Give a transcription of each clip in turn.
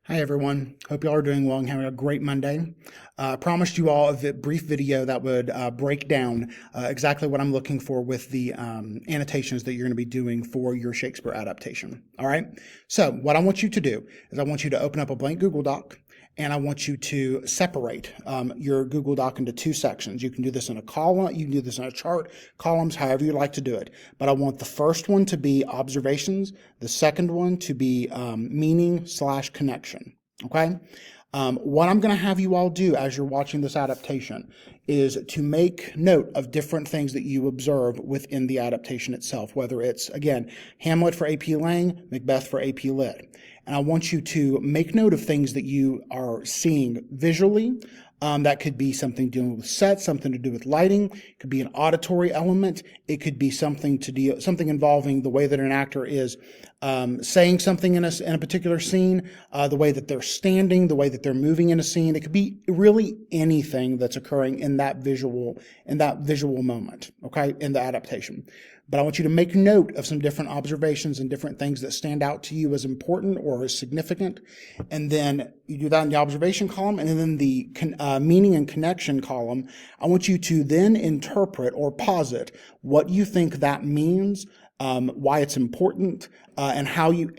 Hi everyone, hope you all are doing well and having a great Monday. I promised you all a brief video that would break down exactly what I'm looking for with the annotations that you're going to be doing for your Shakespeare adaptation. All right, so what I want you to do is I want you to open up a blank Google Doc and I want you to separate your Google Doc into two sections. You can do this in a column, you can do this in a chart, columns, however you like to do it. But I want the first one to be observations, the second one to be meaning/connection. Okay? What I'm going to have you all do as you're watching this adaptation is to make note of different things that you observe within the adaptation itself, whether it's, again, Hamlet for AP Lang, Macbeth for AP Lit. And I want you to make note of things that you are seeing visually. That could be something dealing with sets, something to do with lighting. It could be an auditory element. It could be something involving the way that an actor is saying something in a particular scene, the way that they're standing, the way that they're moving in a scene. It could be really anything that's occurring in that visual moment, okay, in the adaptation. But I want you to make note of some different observations and different things that stand out to you as important or as significant. And then you do that in the observation column. And then the meaning and connection column, I want you to then interpret or posit what you think that means, why it's important, and how you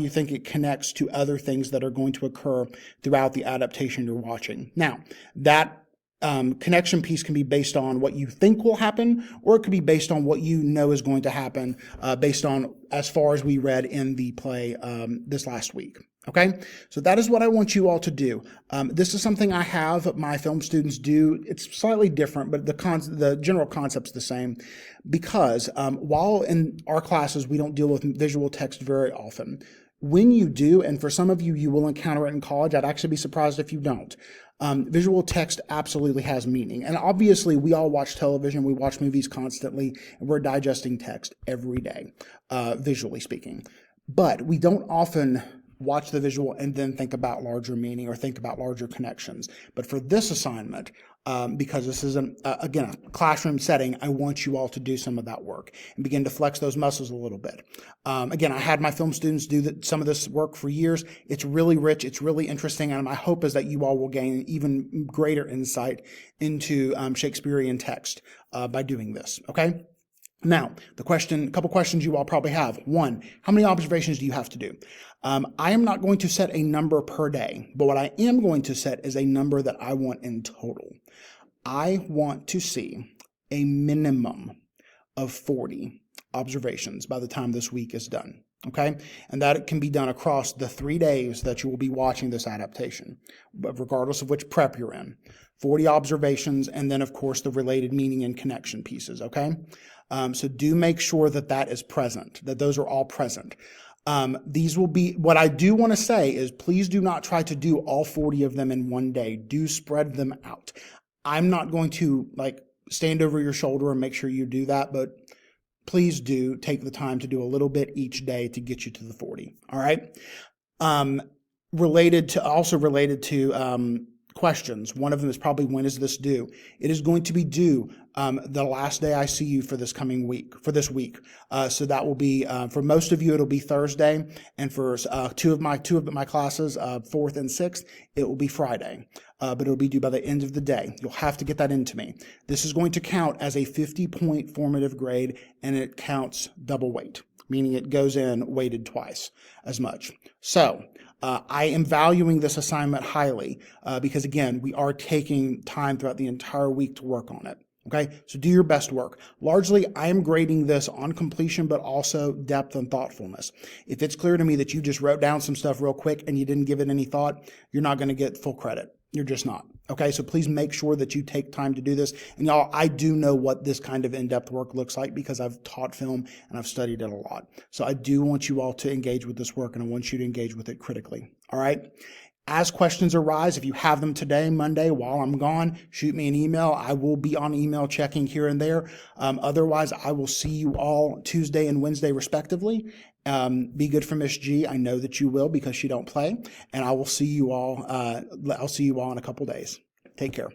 think it connects to other things that are going to occur throughout the adaptation you're watching. Now, that connection piece can be based on what you think will happen, or it could be based on what you know is going to happen, based on as far as we read in the play this last week. Okay, so that is what I want you all to do. This is something I have my film students do. It's slightly different, but the general concept's the same, because while in our classes we don't deal with visual text very often, when you do, and for some of you, you will encounter it in college, I'd actually be surprised if you don't. Visual text absolutely has meaning. And obviously, we all watch television, we watch movies constantly, and we're digesting text every day, visually speaking. But we don't often watch the visual and then think about larger meaning or think about larger connections. But for this assignment, because this is, again, a classroom setting, I want you all to do some of that work and begin to flex those muscles a little bit. Again, I had my film students do some of this work for years. It's really rich. It's really interesting. And my hope is that you all will gain even greater insight into Shakespearean text by doing this. Okay? Now, a couple questions you all probably have. One, how many observations do you have to do? I am not going to set a number per day, but what I am going to set is a number that I want in total. I want to see a minimum of 40 observations by the time this week is done. Okay, and that can be done across the 3 days that you will be watching this adaptation, but regardless of which prep you're in. 40 observations, and then of course the related meaning and connection pieces. Okay, so do make sure that that is present, that those are all present. These will be, what I do want to say is please do not try to do all 40 of them in one day. Do spread them out. I'm not going to stand over your shoulder and make sure you do that, but please do take the time to do a little bit each day to get you to the 40. All right. Related to questions. One of them is probably, when is this due? It is going to be due the last day I see you for this week. So that will be, for most of you, it'll be Thursday. And for two of my classes, 4th and 6th, it will be Friday. But it'll be due by the end of the day. You'll have to get that into me. This is going to count as a 50-point formative grade, and it counts double weight, meaning it goes in weighted twice as much. So I am valuing this assignment highly because, again, we are taking time throughout the entire week to work on it. Okay, so do your best work. Largely, I am grading this on completion, but also depth and thoughtfulness. If it's clear to me that you just wrote down some stuff real quick and you didn't give it any thought, you're not going to get full credit. You're just not. Okay, so please make sure that you take time to do this. And y'all, I do know what this kind of in-depth work looks like because I've taught film and I've studied it a lot. So I do want you all to engage with this work, and I want you to engage with it critically. All right? As questions arise, if you have them today, Monday, while I'm gone, shoot me an email. I will be on email checking here and there. Otherwise, I will see you all Tuesday and Wednesday, respectively. Be good for Miss G. I know that you will because she don't play. And I will see you all. I'll see you all in a couple days. Take care.